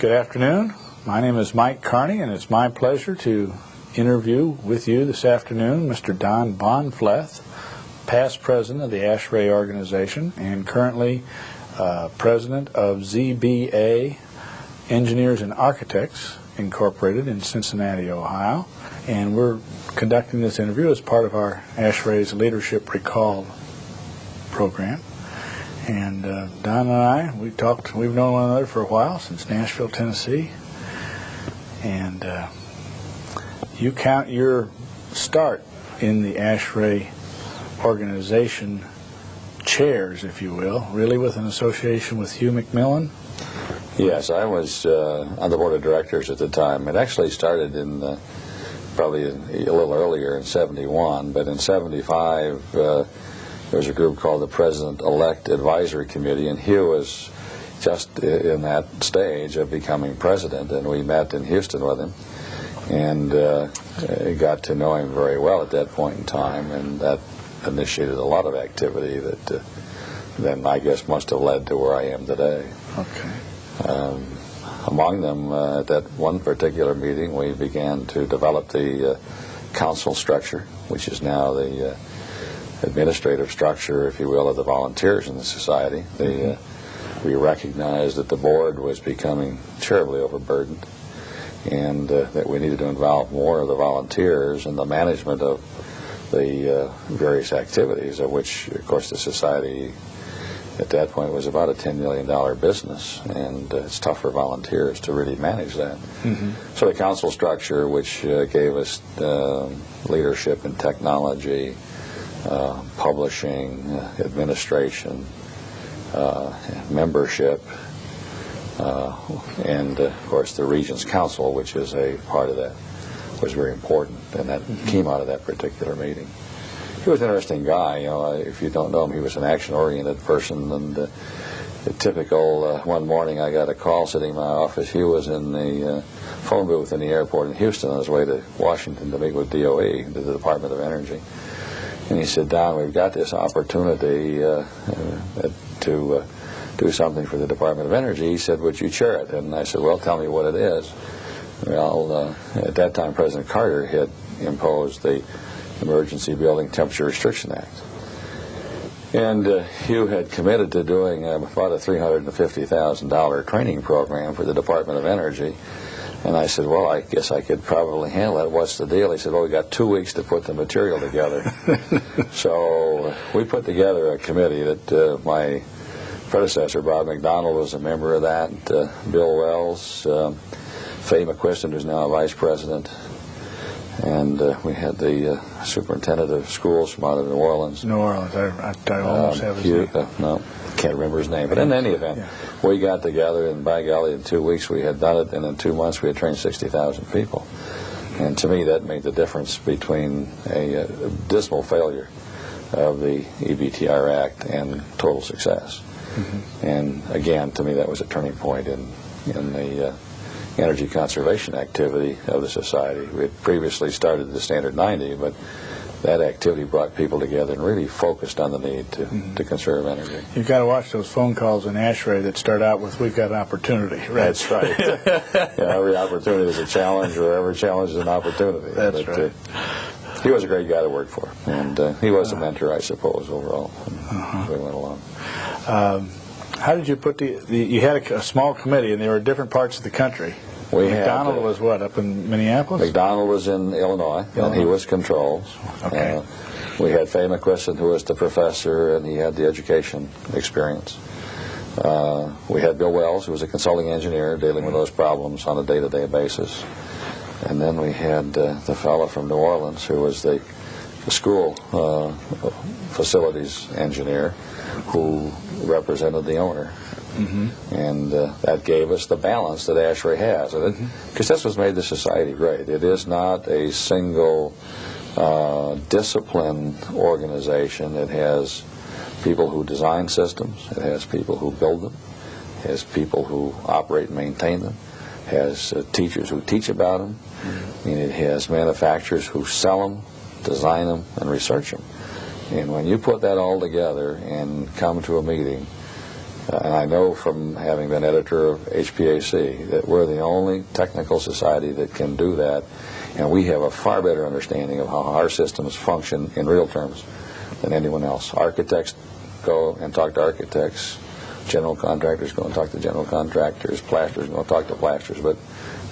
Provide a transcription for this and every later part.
Good afternoon. My name is Mike Carney, and it's my pleasure to interview with you this afternoon Mr. Don Bahnfleth, past president of the ASHRAE organization and currently president of ZBA Engineers and Architects Incorporated in Cincinnati, Ohio. And we're conducting this interview as part of our ASHRAE's Leadership Recall program. And Don and I, we've known one another for a while, since Nashville, Tennessee. And you count your start in the ASHRAE organization chairs, if you will, really with an association with Hugh McMillan? Yes, I was on the board of directors at the time. It actually started in probably a little earlier in 71, but in 75 there was a group called the President-Elect Advisory Committee, and Hugh was just in that stage of becoming president, and we met in Houston with him, and got to know him very well at that point in time, and that initiated a lot of activity that then I guess must have led to where I am today. Okay. Among them, at that one particular meeting, we began to develop the council structure, which is now the administrative structure, if you will, of the volunteers in the society. We recognized that the board was becoming terribly overburdened, and that we needed to involve more of the volunteers in the management of the various activities, of which, of course, the society at that point was about a $10 million business, and it's tough for volunteers to really manage that. So the council structure, which gave us leadership in technology, publishing, administration, membership, and of course the Regents Council, which is a part of that, was very important, and that came out of that particular meeting. He was an interesting guy. You know, if you don't know him, he was an action-oriented person, and the typical, one morning I got a call sitting in my office. He was in the phone booth in the airport in Houston on his way to Washington to meet with DOE, the Department of Energy. And he said, "Don, we've got this opportunity to do something for the Department of Energy." He said, "Would you chair it?" And I said, "Well, tell me what it is." Well, at that time, President Carter had imposed the Emergency Building Temperature Restriction Act. And Hugh had committed to doing about a $350,000 training program for the Department of Energy. And I said, "Well, I guess I could probably handle it. What's the deal?" He said, "Well, we got 2 weeks to put the material together." So we put together a committee that my predecessor, Bob McDonald, was a member of that, Bill Wells, Faye McQuiston, who's now a vice president, and we had the superintendent of schools from out of New Orleans. New Orleans, I almost have his name. No, can't remember his name. But in any event, we got together, and by golly, in 2 weeks we had done it, and in 2 months we had trained 60,000 people. And to me, that made the difference between a dismal failure of the EBTR Act and total success. And again, to me, that was a turning point in the energy conservation activity of the society. We had previously started the Standard 90, but that activity brought people together and really focused on the need to conserve energy. You've got to watch those phone calls in ASHRAE that start out with, "We've got an opportunity." Right? That's right. Every opportunity is a challenge, or every challenge is an opportunity. That's right. He was a great guy to work for, and he was a mentor, I suppose, overall, as we went along. How did you put you had a small committee, and they were in different parts of the country. McDonald was what, up in Minneapolis? McDonald was in Illinois, and he was controls. Okay. We had Faye McQuiston, who was the professor, and he had the education experience. We had Bill Wells, who was a consulting engineer, dealing with those problems on a day-to-day basis. And then we had the fellow from New Orleans, who was the school facilities engineer, who represented the owner. And that gave us the balance that ASHRAE has. Because that's what's made the society great. It is not a single discipline organization. It has people who design systems. It has people who build them. It has people who operate and maintain them. It has teachers who teach about them. And it has manufacturers who sell them, design them, and research them. And when you put that all together and come to a meeting, And I know from having been editor of HPAC that we're the only technical society that can do that, and we have a far better understanding of how our systems function in real terms than anyone else. Architects go and talk to architects, general contractors go and talk to general contractors, plasterers go and talk to plasterers, but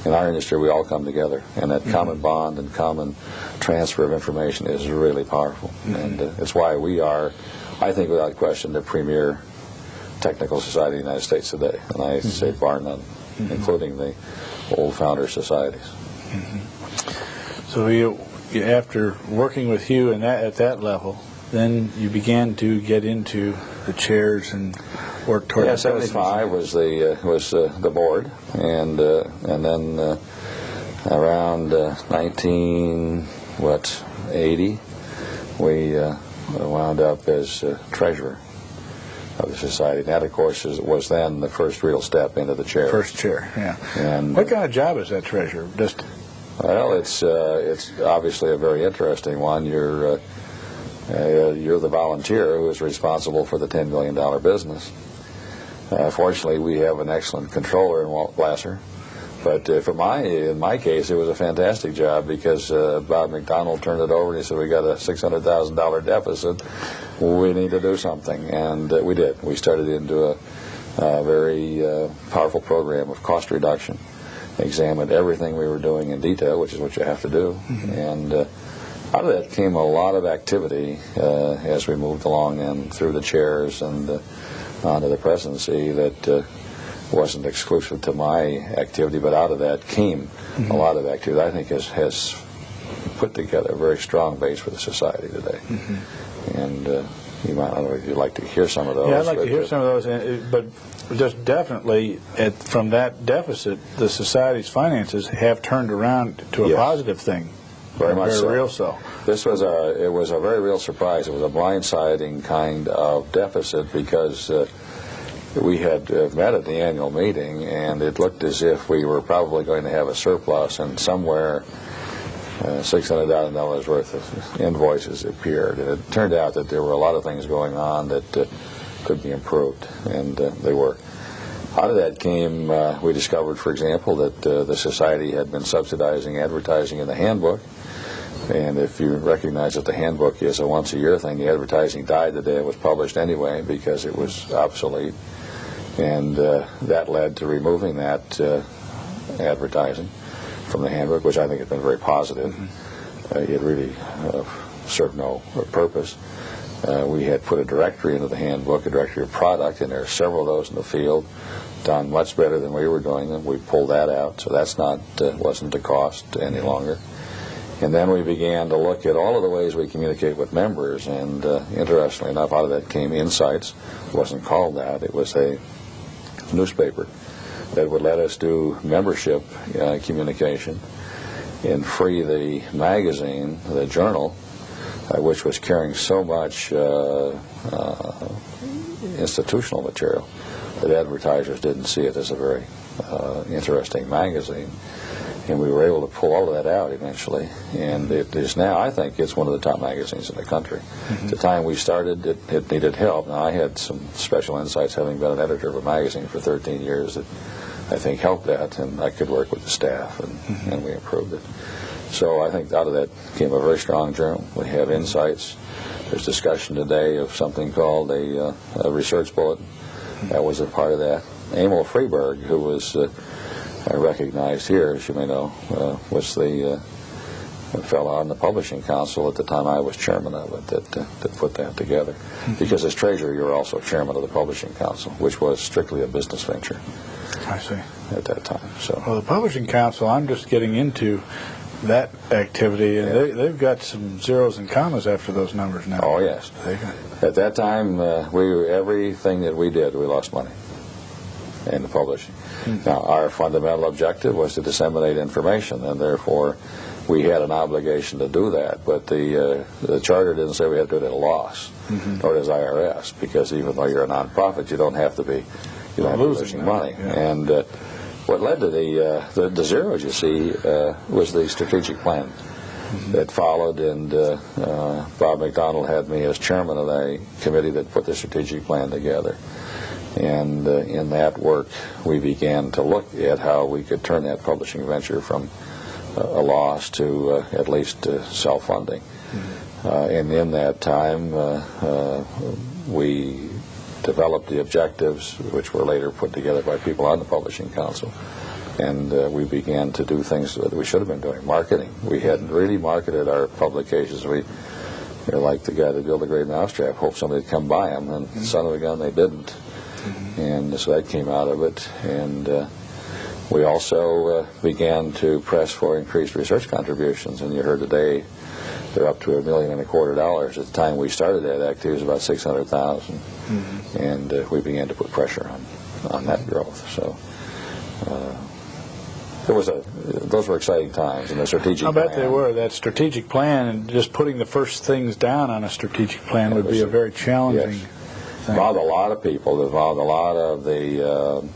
in our industry we all come together, and that common bond and common transfer of information is really powerful. And it's why we are, I think without question, the premier technical society in the United States today, and I say bar none, including the old founder societies. So you after working with Hugh and at that level, then you began to get into the chairs and work toward. Yeah, 75 was the board, and then around 1980, we wound up as treasurer of the society. That, of course, was then the first real step into the chair. First chair, yeah. And what kind of job is that treasurer? Just well, it's obviously a very interesting one. You're the volunteer who is responsible for the $10 million business. Fortunately, we have an excellent controller in Walt Glasser. But in my case, it was a fantastic job because Bob McDonald turned it over and he said, we got a $600,000 deficit. We need to do something. And we did. We started into a very powerful program of cost reduction, examined everything we were doing in detail, which is what you have to do. And out of that came a lot of activity as we moved along and through the chairs and onto the presidency that wasn't exclusive to my activity, but out of that came a lot of activity I think has put together a very strong base for the society today. And you might, I don't know if you'd like to hear some of those. Yeah, I'd like to hear some of those, but just definitely from that deficit, the society's finances have turned around to a positive thing. Very much so. Very real so. It was a very real surprise. It was a blindsiding kind of deficit because we had met at the annual meeting, and it looked as if we were probably going to have a surplus, and somewhere $600,000 worth of invoices appeared. And it turned out that there were a lot of things going on that could be improved, and they were. Out of that came, we discovered, for example, that the society had been subsidizing advertising in the handbook. And if you recognize that the handbook is a once-a-year thing, the advertising died the day it was published anyway because it was obsolete. And that led to removing that advertising from the handbook, which I think has been very positive. It really served no purpose. We had put a directory into the handbook, a directory of product, and there are several of those in the field, done much better than we were doing them. We pulled that out, so that's not wasn't a cost any longer. And then we began to look at all of the ways we communicate with members, and interestingly enough, out of that came Insights. It wasn't called that. It was a newspaper that would let us do membership communication and free the magazine, the journal, which was carrying so much institutional material that advertisers didn't see it as a very interesting magazine. And we were able to pull all of that out eventually. And it is now, I think, it's one of the top magazines in the country. At the time we started, it needed help. Now, I had some special insights, having been an editor of a magazine for 13 years, that I think helped that, and I could work with the staff, and we improved it. So I think out of that came a very strong journal. We have Insights. There's discussion today of something called a research bulletin. That was a part of that. Emil Freeberg, who was recognized here, as you may know, was the fellow on the Publishing Council at the time I was chairman of it that put that together. Because as treasurer, you were also chairman of the Publishing Council, which was strictly a business venture. I see. At that time. So. Well, the Publishing Council, I'm just getting into that activity, and they've got some zeros and commas after those numbers now. Oh, yes. At that time, everything that we did, we lost money in the publishing. Now, our fundamental objective was to disseminate information, and therefore we had an obligation to do that. But the charter didn't say we had to do it at a loss, nor does IRS, because even though you're a nonprofit, you don't have to be losing money. Yeah. And what led to the zeros, you see, was the strategic plan. that followed, and Bob McDonald had me as chairman of the committee that put the strategic plan together. And in that work, we began to look at how we could turn that publishing venture from a loss to at least self-funding. And in that time, we developed the objectives, which were later put together by people on the Publishing Council. And we began to do things that we should have been doing. Marketing. We hadn't really marketed our publications. We were like the guy that built the Great Mousetrap, hoped somebody would come buy them, and son of a gun, they didn't. And so that came out of it. And we also began to press for increased research contributions. And you heard today they're up to $1.25 million. At the time we started that activity, it was about $600,000. And we began to put pressure on that growth. So those were exciting times in the strategic plan. I bet they were. That strategic plan, and just putting the first things down on a strategic plan would be a very challenging thing. Involved a lot of people. It involved a lot of the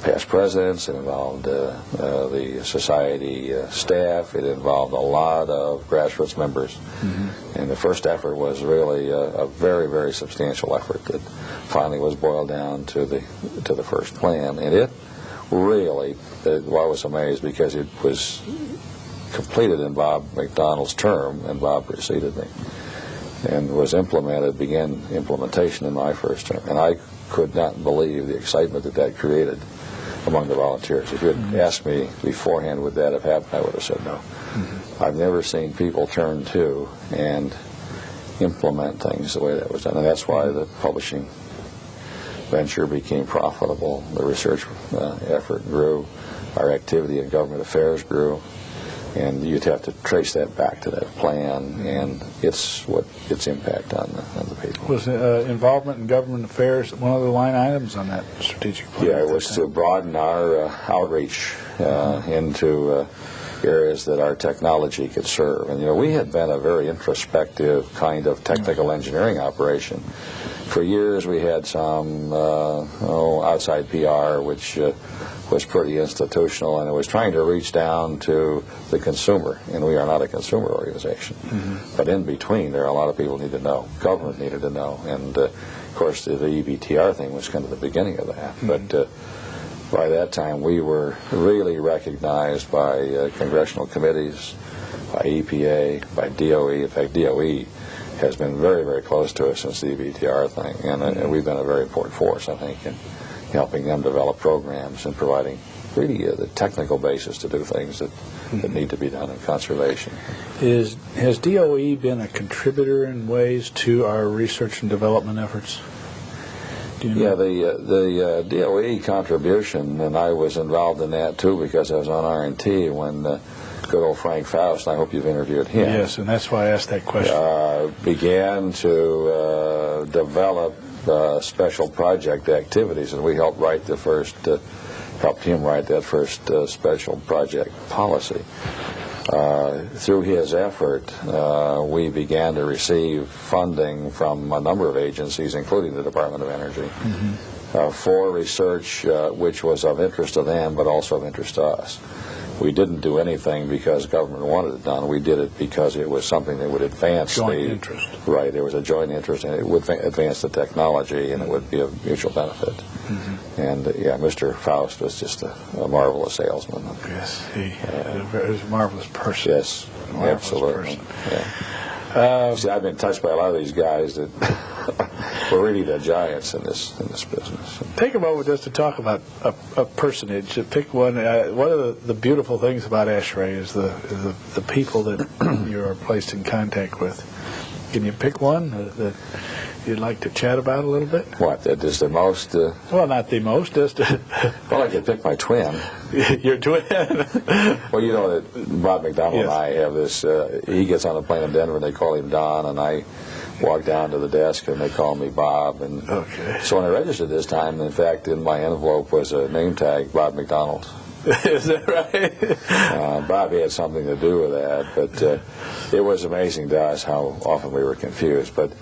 past presidents. It involved the society staff. It involved a lot of grassroots members. And the first effort was really a very, very substantial effort that finally was boiled down to the first plan. And it really, I was amazed because it was completed in Bob McDonald's term, and Bob preceded me, and was began implementation in my first term. And I could not believe the excitement that created among the volunteers. If you had asked me beforehand would that have happened, I would have said no. I've never seen people turn to and implement things the way that was done. And that's why the publishing venture became profitable. The research effort grew. Our activity in government affairs grew. And you'd have to trace that back to that plan and its impact on the people. Was involvement in government affairs one of the line items on that strategic plan? Yeah, it was to broaden our outreach into areas that our technology could serve. And, we had been a very introspective kind of technical engineering operation. For years we had some outside PR, which was pretty institutional, and it was trying to reach down to the consumer, and we are not a consumer organization. But in between, there are a lot of people need to know. Government needed to know, and of course the EBTR thing was kind of the beginning of that. But by that time, we were really recognized by congressional committees, by EPA, by DOE. In fact, DOE has been very, very close to us since the EBTR thing, and we've been a very important force, I think, in helping them develop programs and providing really the technical basis to do things that need to be done in conservation. Has DOE been a contributor in ways to our research and development efforts? Yeah, the DOE contribution, and I was involved in that too because I was on R&T when good old Frank Faust, I hope you've interviewed him. Yes, and that's why I asked that question. Began to develop special project activities, and we helped write helped him write that first special project policy. Through his effort, we began to receive funding from a number of agencies, including the Department of Energy, for research which was of interest to them, but also of interest to us. We didn't do anything because government wanted it done. We did it because it was something that would advance joint interest. Right, there was a joint interest, and it would advance the technology, and it would be of mutual benefit. And Mr. Faust was just a marvelous salesman. Yes, he was a marvelous person. Yes, absolutely. Yeah. See, I've been touched by a lot of these guys that were really the giants in this business. Take a moment just to talk about a personage. Pick one. One of the beautiful things about ASHRAE is the people that you are placed in contact with. Can you pick one that you'd like to chat about a little bit? What? That is the most? Well, not the most. Just well, I could pick my twin. Your twin? Well, you know that Bob McDonald and I have this. He gets on a plane in Denver, and they call him Don, and I walk down to the desk, and they call me Bob. And so when I registered this time, in fact, in my envelope was a name tag, Bob McDonald. Is that right? Bob had something to do with that, but it was amazing to us how often we were confused. But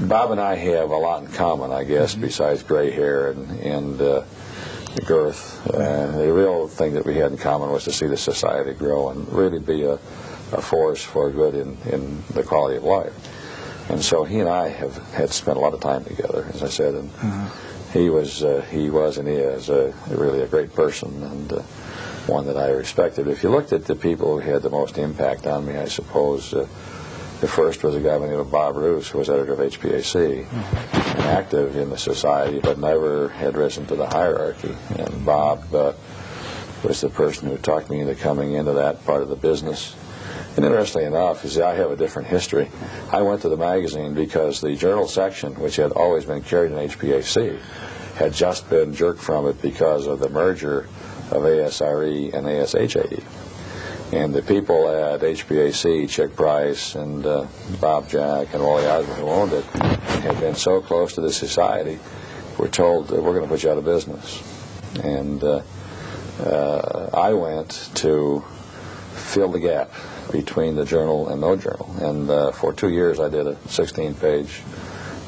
Bob and I have a lot in common, I guess, besides gray hair and the girth. The real thing that we had in common was to see the society grow and really be a a force for good in the quality of life. And so he and I had spent a lot of time together, as I said, and he was and he is really a great person, and one that I respected. If you looked at the people who had the most impact on me, I suppose the first was a guy by the name of Bob Roos, who was editor of HPAC, and active in the society, but never had risen to the hierarchy. And Bob was the person who talked me into coming into that part of the business. And interestingly enough, I have a different history. I went to the magazine because the journal section, which had always been carried in HPAC, had just been jerked from it because of the merger of ASRE and ASHAE. And the people at HPAC, Chick Price and Bob Jack and Wally Osmond, who owned it, had been so close to the society, were told, we're going to put you out of business. And I went to fill the gap between the journal and no journal. And for 2 years I did a 16-page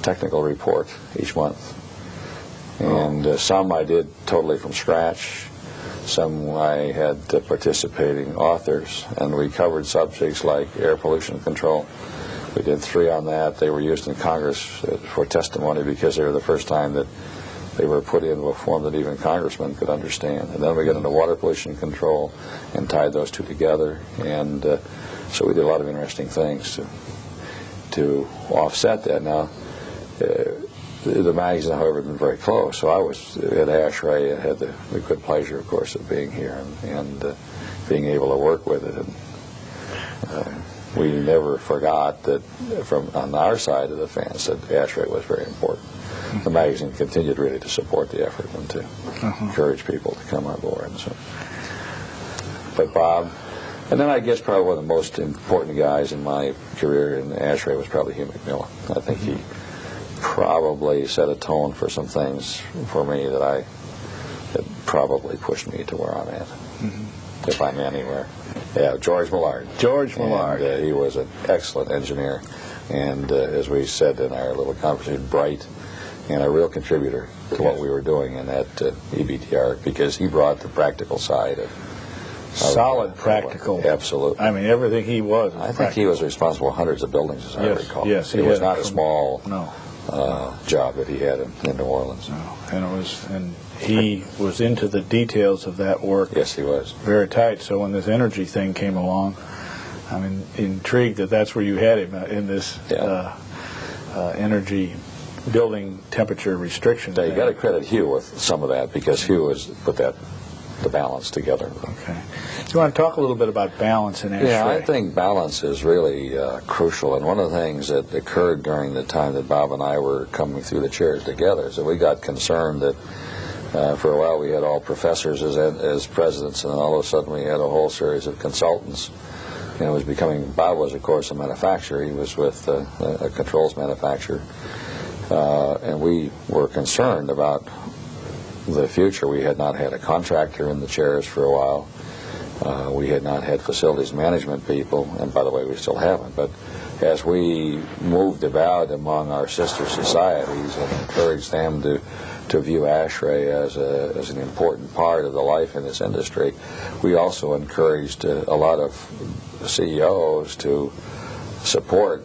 technical report each month. And some I did totally from scratch. Some I had participating authors, and we covered subjects like air pollution control. We did 3 on that. They were used in Congress for testimony because they were the first time that they were put into a form that even congressmen could understand. And then we got into water pollution control and tied those two together. And so we did a lot of interesting things to offset that. Now, the magazine, however, had been very close. So I was at ASHRAE. I had the good pleasure, of course, of being here and being able to work with it. And we never forgot that on our side of the fence that ASHRAE was very important. The magazine continued really to support the effort and to encourage people to come on board. And so, but Bob, and then I guess probably one of the most important guys in my career in ASHRAE was probably Hugh McMillan. I think he probably set a tone for some things for me that probably pushed me to where I'm at, if I'm anywhere. Yeah, George Millard. George Millard. And, he was an excellent engineer, and as we said in our little conversation, bright, and a real contributor to what we were doing in that EBTR, because he brought the practical side of solid practical. Absolutely. I mean, everything he was. I think he was responsible for hundreds of buildings, as I recall. Yes, it was not a small job that he had in New Orleans. No, and he was into the details of that work. Yes, he was. Very tight. So when this energy thing came along, I'm intrigued that's where you had him in this energy building temperature restriction. Yeah, you got to credit Hugh with some of that, because Hugh has put the balance together. Okay. Do you want to talk a little bit about balance in ASHRAE? Yeah, I think balance is really crucial, and one of the things that occurred during the time that Bob and I were coming through the chairs together is that we got concerned that for a while we had all professors as presidents, and then all of a sudden we had a whole series of consultants. And it was becoming, Bob was of course a manufacturer, he was with a controls manufacturer, and we were concerned about the future. We had not had a contractor in the chairs for a while. We had not had facilities management people, and by the way, we still haven't. But as we moved about among our sister societies and encouraged them to view ASHRAE as an important part of the life in this industry, we also encouraged a lot of CEOs to support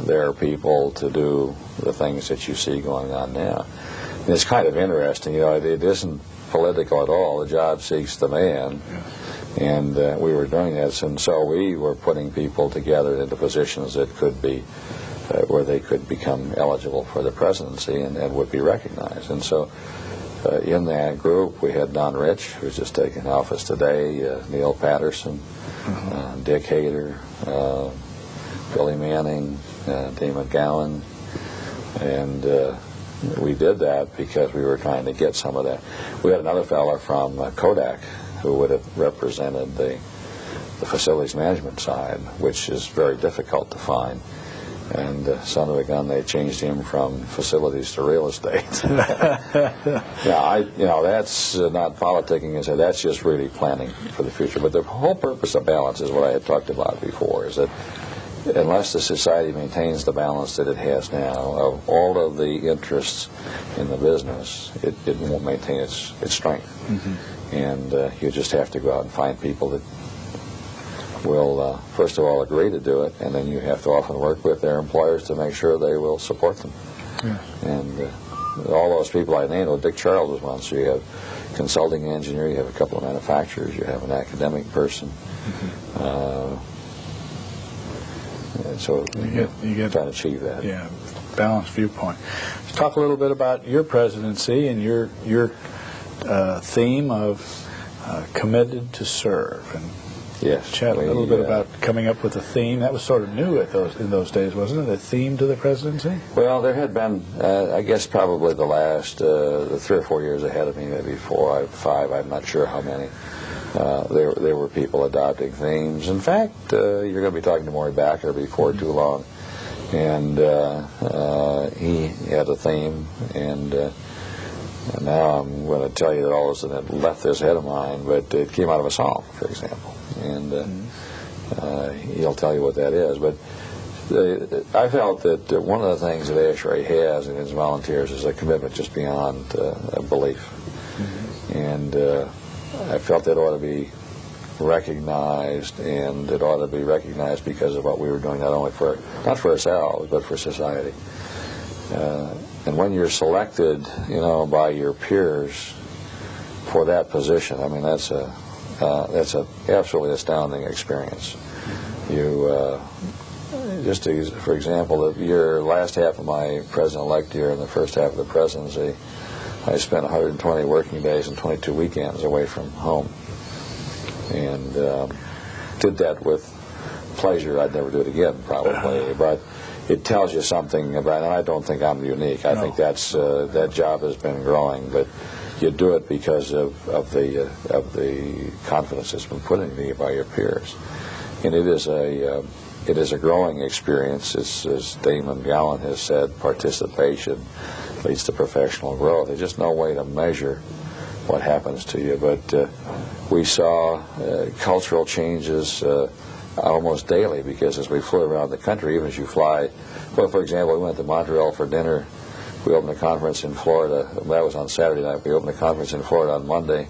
their people to do the things that you see going on now. And it's kind of interesting, it isn't political at all. The job seeks the man. And we were doing this, and so we were putting people together into positions that could be, where they could become eligible for the presidency and would be recognized. And so in that group we had Don Rich, who's just taken office today, Neil Patterson, Dick Hayter, Billy Manning, Dave McGowan, and we did that because we were trying to get some of that. We had another fellow from Kodak who would have represented the facilities management side, which is very difficult to find. And son of a gun, they changed him from facilities to real estate. That's not politicking, that's just really planning for the future. But the whole purpose of balance is what I had talked about before, is that unless the society maintains the balance that it has now of all of the interests in the business, it won't maintain its strength. And you just have to go out and find people that will, first of all, agree to do it, and then you have to often work with their employers to make sure they will support them. Yes. And all those people I named, well, Dick Charles was one, so you have consulting engineer, you have a couple of manufacturers, you have an academic person. And so you get trying to achieve that. Yeah, balanced viewpoint. Let's talk a little bit about your presidency and your theme of committed to serve, and yes, chat a little bit about coming up with a theme. That was sort of new in those days, wasn't it? A theme to the presidency? Well, there had been, I guess, probably the last the 3 or 4 years ahead of me, maybe 4 or 5. I'm not sure how many. There were people adopting themes. In fact, you're going to be talking to Maury Backer before too long, and he had a theme, and now I'm going to tell you that all of a sudden it left this head of mine, but it came out of a song, for example, and he'll tell you what that is. But I felt that one of the things that ASHRAE has in its volunteers is a commitment just beyond belief, and I felt it ought to be recognized, and it ought to be recognized because of what we were doing, not for ourselves, but for society. And when you're selected, by your peers for that position, I mean, that's a absolutely astounding experience. You for example, your last half of my president-elect year and the first half of the presidency, I spent 120 working days and 22 weekends away from home, and did that with pleasure. I'd never do it again, probably, but it tells you something about, and I don't think I'm unique. I think that job has been growing, but you do it because of the confidence that's been put into you by your peers, and it is a growing experience. As Damon Gallen has said, participation leads to professional growth. There's just no way to measure what happens to you, but we saw cultural changes almost daily, because as we flew around the country, even as you fly, well, for example, we went to Montreal for dinner. We opened a conference in Florida. That was on Saturday night. We opened a conference in Florida on Monday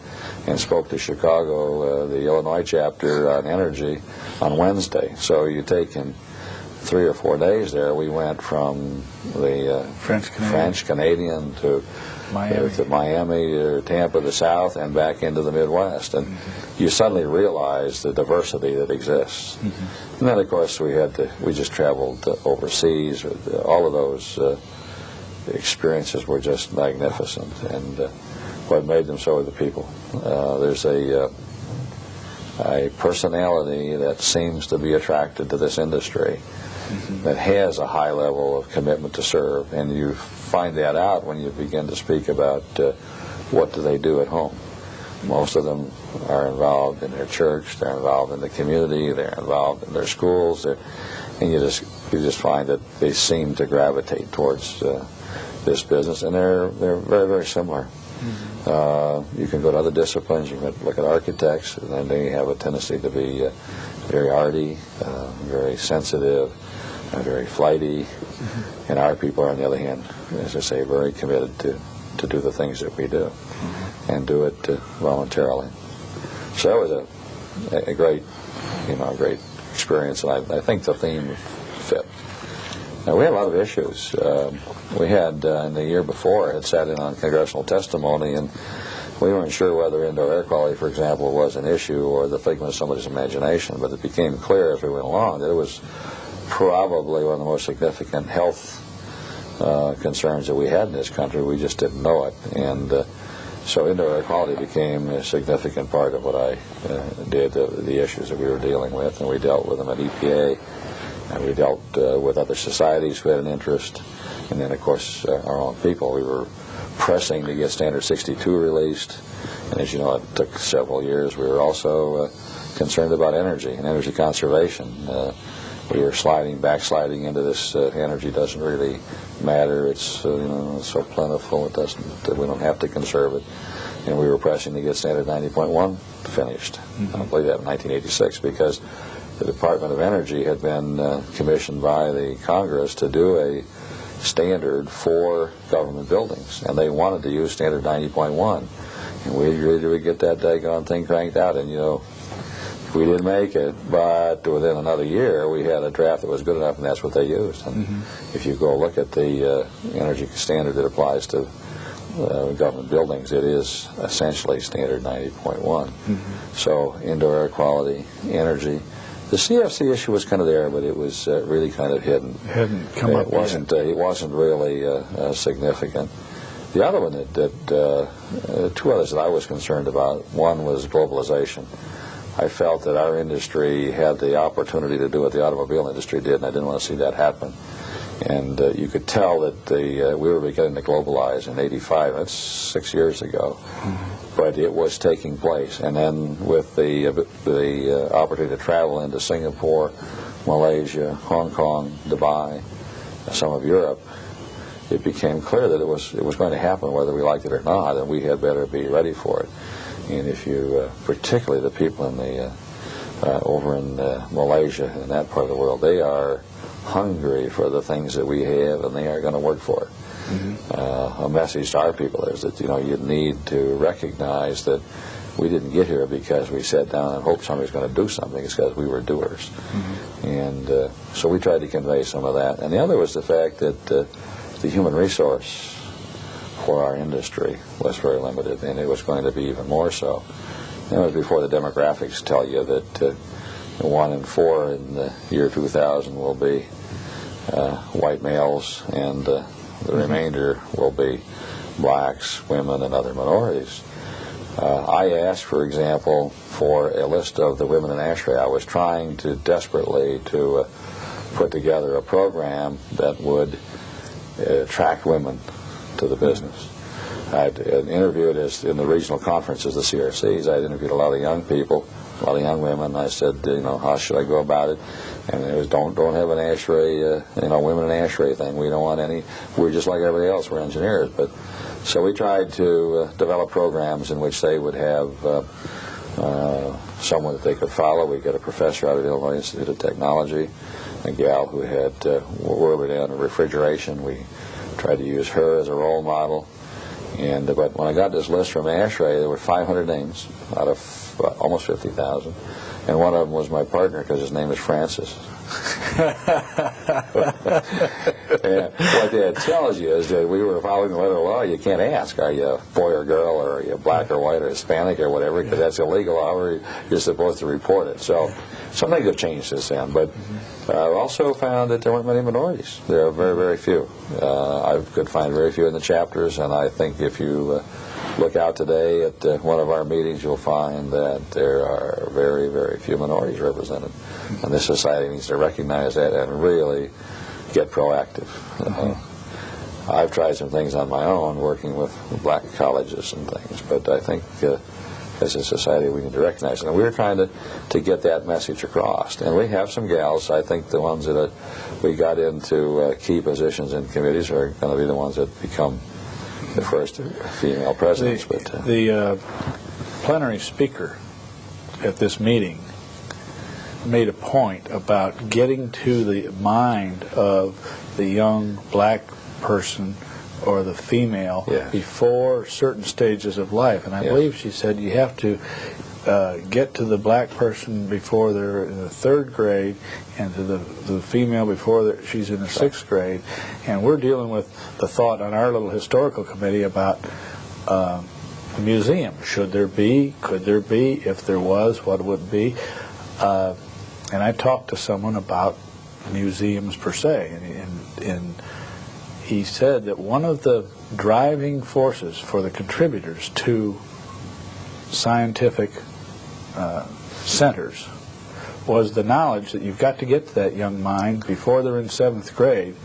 and spoke to Chicago, the Illinois chapter, on energy on Wednesday. So you take in 3 or 4 days there, we went from the French Canadian to Miami to Tampa, the South, and back into the Midwest. And you suddenly realize the diversity that exists. And then, of course, we just traveled overseas. All of those experiences were just magnificent, and what made them so are the people. There's a personality that seems to be attracted to this industry, that has a high level of commitment to serve, and you find that out when you begin to speak about what do they do at home. Most of them are involved in their church, they're involved in the community, they're involved in their schools, and you just find that they seem to gravitate towards this business, and they're very, very similar. You can go to other disciplines. You can look at architects, and they have a tendency to be very arty, very sensitive, very flighty. And our people are, on the other hand, as I say, very committed to do the things that we do, and do it voluntarily. So that was a great experience, and I think the theme fit. Now, we had a lot of issues. We had, in the year before, had sat in on congressional testimony, and we weren't sure whether indoor air quality, for example, was an issue or the figment of somebody's imagination, but it became clear as we went along that it was probably one of the most significant health concerns that we had in this country. We just didn't know it, and so indoor air quality became a significant part of what I did, the issues that we were dealing with, and we dealt with them at EPA. And we dealt with other societies who had an interest, and then, of course, our own people. We were pressing to get Standard 62 released, and as you know, it took several years. We were also concerned about energy and energy conservation. We were backsliding into this. Energy doesn't really matter. It's so plentiful. We don't have to conserve it. And we were pressing to get Standard 90.1 finished. I believe that in 1986, because the Department of Energy had been commissioned by the Congress to do a standard for government buildings, and they wanted to use Standard 90.1, and we agreed to get that daggone thing cranked out. And if We didn't make it, but within another year, we had a draft that was good enough, and that's what they used. And if you go look at the energy standard that applies to government buildings, it is essentially standard 90.1. So indoor air quality, energy. The CFC issue was kind of there, but it was really kind of hidden. Hadn't come up yet. It wasn't really significant. The other one two others that I was concerned about. One was globalization. I felt that our industry had the opportunity to do what the automobile industry did, and I didn't want to see that happen. And you could tell that we were beginning to globalize in '85. That's 6 years ago. But it was taking place. And then with the opportunity to travel into Singapore, Malaysia, Hong Kong, Dubai, some of Europe, it became clear that it was going to happen whether we liked it or not, and we had better be ready for it. And if you, particularly the people in over in Malaysia and that part of the world, they are hungry for the things that we have, and they are going to work for it. A message to our people is that you need to recognize that we didn't get here because we sat down and hoped somebody's going to do something. It's because we were doers. And so we tried to convey some of that. And the other was the fact that the human resource for our industry was very limited, and it was going to be even more so. That was before the demographics tell you that 1 in 4 in the year 2000 will be white males, and the remainder will be blacks, women, and other minorities. I asked, for example, for a list of the women in ASHRAE. I was trying to desperately to put together a program that would attract women to the business. I'd interviewed in the regional conferences, the CRCs. I'd interviewed a lot of young people, a lot of young women. I said, how should I go about it? And it was, don't have an ASHRAE, women in ASHRAE thing. We don't want any. We're just like everybody else. We're engineers. But so we tried to develop programs in which they would have someone that they could follow. We got a professor out of Illinois Institute of Technology, a gal who had worked in refrigeration. We tried to use her as a role model. But when I got this list from ASHRAE, there were 500 names out of almost 50,000, and one of them was my partner because his name is Francis. And what that tells you is that we were following the letter of the law. You can't ask, are you a boy or girl, or are you black or white or Hispanic or whatever, because that's illegal. However, you're supposed to report it. So some things have changed since then. But I also found that there weren't many minorities. There are very, very few. I could find very few in the chapters, and I think if you look out today at one of our meetings, you'll find that there are very, very few minorities represented. And this society needs to recognize that and really get proactive. I've tried some things on my own, working with black colleges and things, but I think as a society we need to recognize it. And we're trying to get that message across. And we have some gals. I think the ones that we got into key positions in committees are going to be the ones that become the first female presidents. The plenary speaker at this meeting made a point about getting to the mind of the young black person or the female before certain stages of life. And I believe she said you have to get to the black person before they're in the 3rd grade, and to the female before she's in the 6th grade. And we're dealing with the thought on our little historical committee about a museum. Should there be? Could there be? If there was, what would it be? And I talked to someone about museums per se, and he said that one of the driving forces for the contributors to scientific centers was the knowledge that you've got to get to that young mind before they're in 7th grade.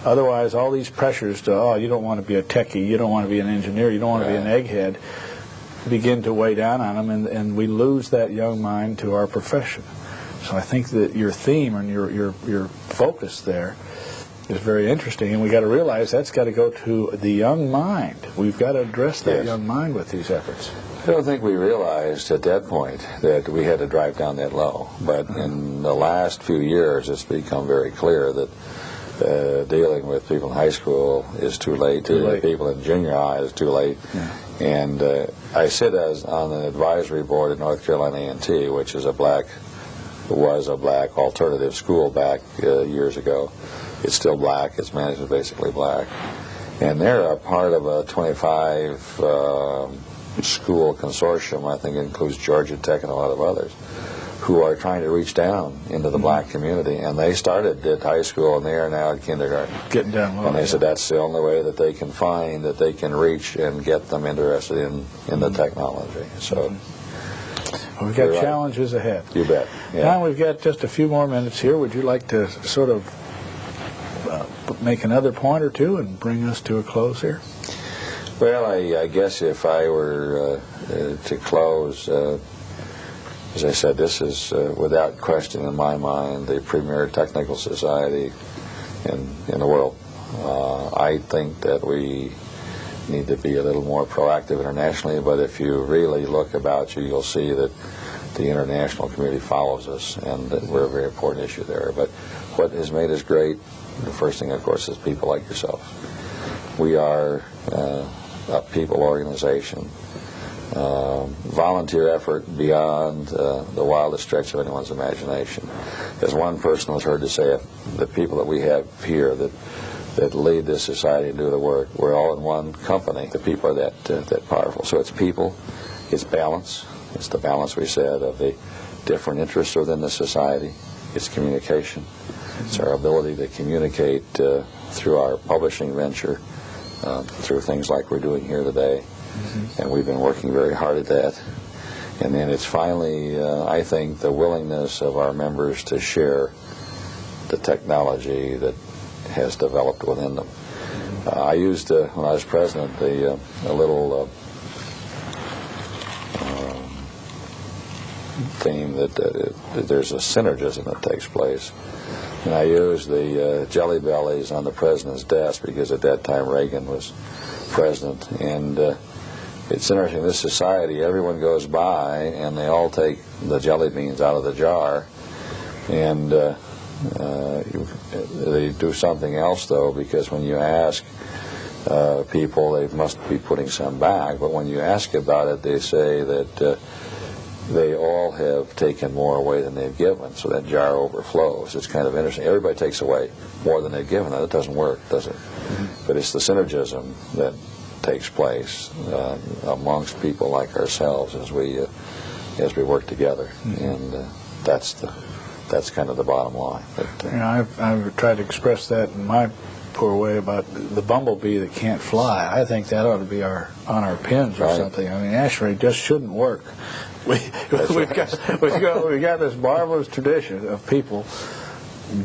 Otherwise, all these pressures to, you don't want to be a techie, you don't want to be an engineer, you don't want to be an egghead, begin to weigh down on them, and we lose that young mind to our profession. So I think that your theme and your focus there is very interesting, and we got to realize that's got to go to the young mind. We've got to address that young mind with these efforts. I don't think we realized at that point that we had to drive down that low, but in the last few years it's become very clear that dealing with people in high school is too late. Dealing with people in junior high is too late. Yeah. And I sit on an advisory board at North Carolina A&T, which is was a black alternative school back years ago. It's still black. Its management is basically black. And they're a part of a 25 school consortium. I think it includes Georgia Tech and a lot of others, who are trying to reach down into the black community. And they started at high school, and they are now at kindergarten. Getting down low. And they said that's the only way that they can find that they can reach and get them interested in the technology. So well, we've got challenges ahead. You bet. Yeah. Now we've got just a few more minutes here. Would you like to sort of make another point or two and bring us to a close here? Well, I guess if I were to close, as I said, this is without question in my mind the premier technical society in the world. I think that we need to be a little more proactive internationally, but if you really look about you, you'll see that the international community follows us, and that we're a very important issue there. But what has made us great, the first thing, of course, is people like yourself. We are a people organization, volunteer effort beyond the wildest stretch of anyone's imagination. As one person was heard to say, the people that we have here that lead this society and do the work, we're all in one company. The people are that powerful. So it's people, it's balance. It's the balance, we said, of the different interests within the society. It's communication. It's our ability to communicate through our publishing venture, through things like we're doing here today. And we've been working very hard at that. And then it's finally, I think, the willingness of our members to share the technology that has developed within them. I used, when I was president, a little theme that there's a synergism that takes place. And I used the jelly bellies on the president's desk because at that time Reagan was president. And it's interesting, this society, everyone goes by and they all take the jelly beans out of the jar, and they do something else, though, because when you ask people, they must be putting some back, but when you ask about it, they say that they all have taken more away than they've given, so that jar overflows. It's kind of interesting. Everybody takes away more than they've given. That doesn't work, does it? But it's the synergism that takes place amongst people like ourselves as we work together, and that's kind of the bottom line. I've tried to express that in my poor way about the bumblebee that can't fly. I think that ought to be on our pins or something. I mean, ASHRAE just shouldn't work. We've got this marvelous tradition of people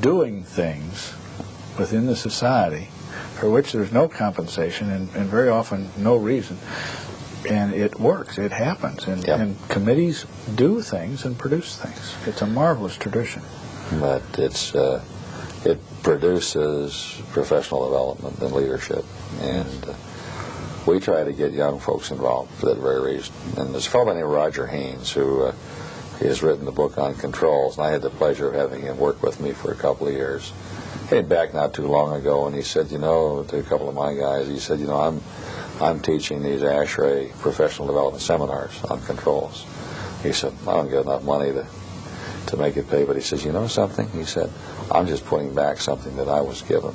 doing things within the society for which there's no compensation and very often no reason. And it works. It happens. And committees do things and produce things. It's a marvelous tradition. But it produces professional development and leadership. And we try to get young folks involved for that very reason. And there's a fellow named Roger Haynes who has written the book on controls. And I had the pleasure of having him work with me for a couple of years. He came back not too long ago, and he said, to a couple of my guys, he said, I'm teaching these ASHRAE professional development seminars on controls. He said, I don't get enough money to make it pay, but he says, you know something? He said, I'm just putting back something that I was given.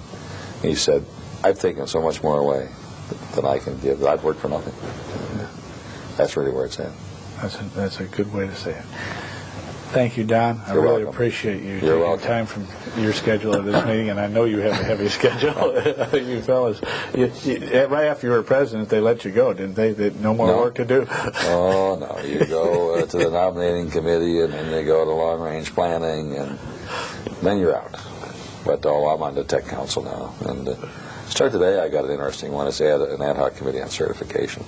He said, I've taken so much more away than I can give. I've worked for nothing. That's really where it's at. That's a good way to say it. Thank you, Don. I really appreciate you taking time from your schedule of this meeting, and I know you have a heavy schedule. You fellas, right after you were president, they let you go, didn't they? No more work to do? Oh, no. You go to the nominating committee, and then you go to long-range planning, and then you're out. But I'm on the tech council now. And start today, I got an interesting one. It's an ad hoc committee on certification.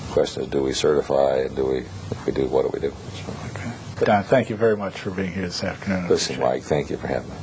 The question is, do we certify, and if we do, what do we do? Don, thank you very much for being here this afternoon. Listen, Mike, thank you for having me.